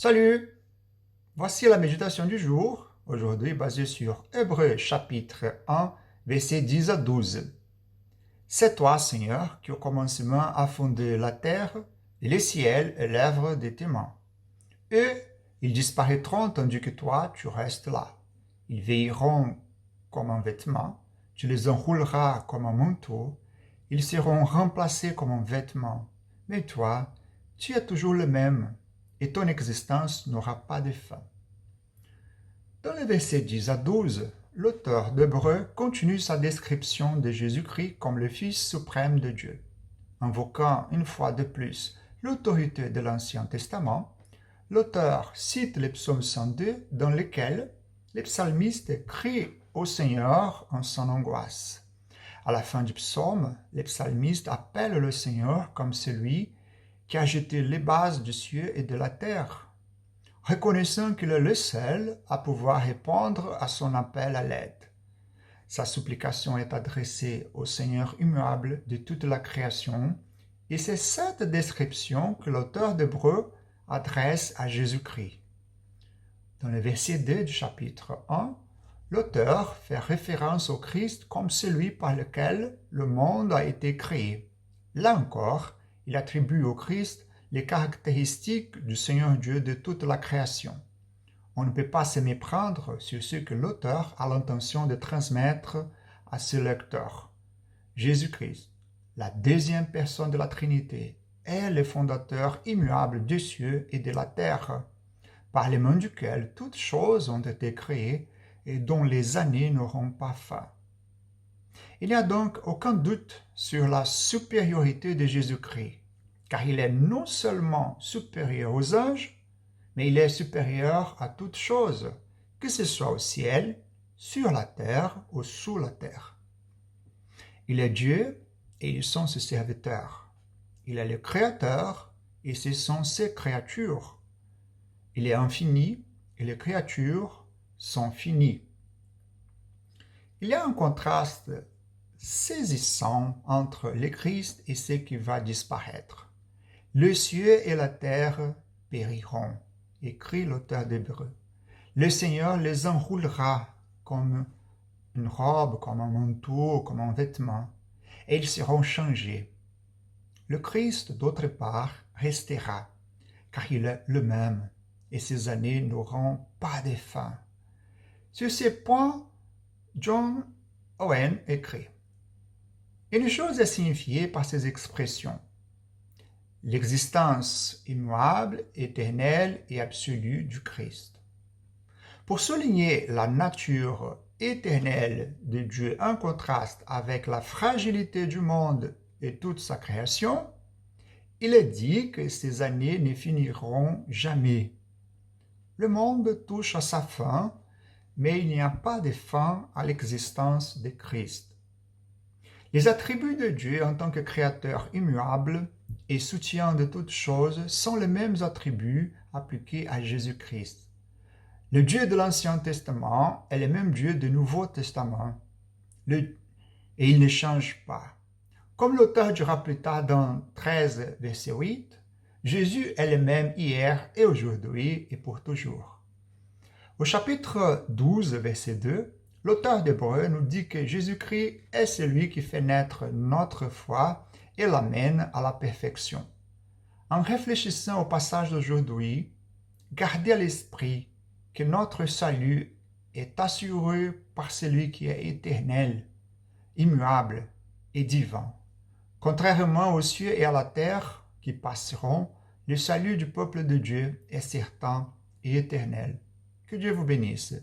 Salut! Voici la méditation du jour, aujourd'hui basée sur Hébreux chapitre 1, versets 10 à 12. C'est toi, Seigneur, qui au commencement as fondé la terre, et les ciels et l'œuvre de tes mains. Eux, ils disparaîtront tandis que toi, tu restes là. Ils veilleront comme un vêtement, tu les enrouleras comme un manteau, ils seront remplacés comme un vêtement. Mais toi, tu es toujours le même, et ton existence n'aura pas de fin. Dans les versets 10 à 12, l'auteur d'Hébreux continue sa description de Jésus-Christ comme le Fils suprême de Dieu. Invoquant une fois de plus l'autorité de l'Ancien Testament, l'auteur cite le psaume 102 dans lequel les psalmistes crient au Seigneur en son angoisse. À la fin du psaume, les psalmistes appellent le Seigneur comme celui qui a jeté les bases du ciel et de la terre, reconnaissant qu'il est le seul à pouvoir répondre à son appel à l'aide. Sa supplication est adressée au Seigneur immuable de toute la création, et c'est cette description que l'auteur d'Hébreux adresse à Jésus-Christ. Dans le verset 2 du chapitre 1, l'auteur fait référence au Christ comme celui par lequel le monde a été créé. Là encore, il attribue au Christ les caractéristiques du Seigneur Dieu de toute la création. On ne peut pas se méprendre sur ce que l'auteur a l'intention de transmettre à ses lecteurs. Jésus-Christ, la deuxième personne de la Trinité, est le fondateur immuable des cieux et de la terre, par les mains duquel toutes choses ont été créées et dont les années n'auront pas fin. Il n'y a donc aucun doute sur la supériorité de Jésus-Christ, car il est non seulement supérieur aux anges, mais il est supérieur à toutes choses, que ce soit au ciel, sur la terre ou sous la terre. Il est Dieu et ils sont ses serviteurs. Il est le Créateur et ce sont ses créatures. Il est infini et les créatures sont finies. Il y a un contraste saisissant entre le Christ et ce qui va disparaître. Le ciel et la terre périront, écrit l'auteur d'Hébreux. Le Seigneur les enroulera comme une robe, comme un manteau, comme un vêtement, et ils seront changés. Le Christ, d'autre part, restera, car il est le même, et ses années n'auront pas de fin. Sur ces points, John Owen écrit: une chose est signifiée par ces expressions: l'existence immuable, éternelle et absolue du Christ. Pour souligner la nature éternelle de Dieu en contraste avec la fragilité du monde et toute sa création, il est dit que ces années ne finiront jamais. Le monde touche à sa fin, mais il n'y a pas de fin à l'existence de Christ. Les attributs de Dieu en tant que créateur immuable et soutien de toutes choses sont les mêmes attributs appliqués à Jésus-Christ. Le Dieu de l'Ancien Testament est le même Dieu du Nouveau Testament, et il ne change pas. Comme l'auteur dira plus tard dans 13, verset 8, Jésus est le même hier et aujourd'hui et pour toujours. Au chapitre 12, verset 2, l'auteur d'Hébreux nous dit que Jésus-Christ est celui qui fait naître notre foi et l'amène à la perfection. En réfléchissant au passage d'aujourd'hui, gardez à l'esprit que notre salut est assuré par celui qui est éternel, immuable et divin. Contrairement aux cieux et à la terre qui passeront, le salut du peuple de Dieu est certain et éternel. Que Dieu vous bénisse.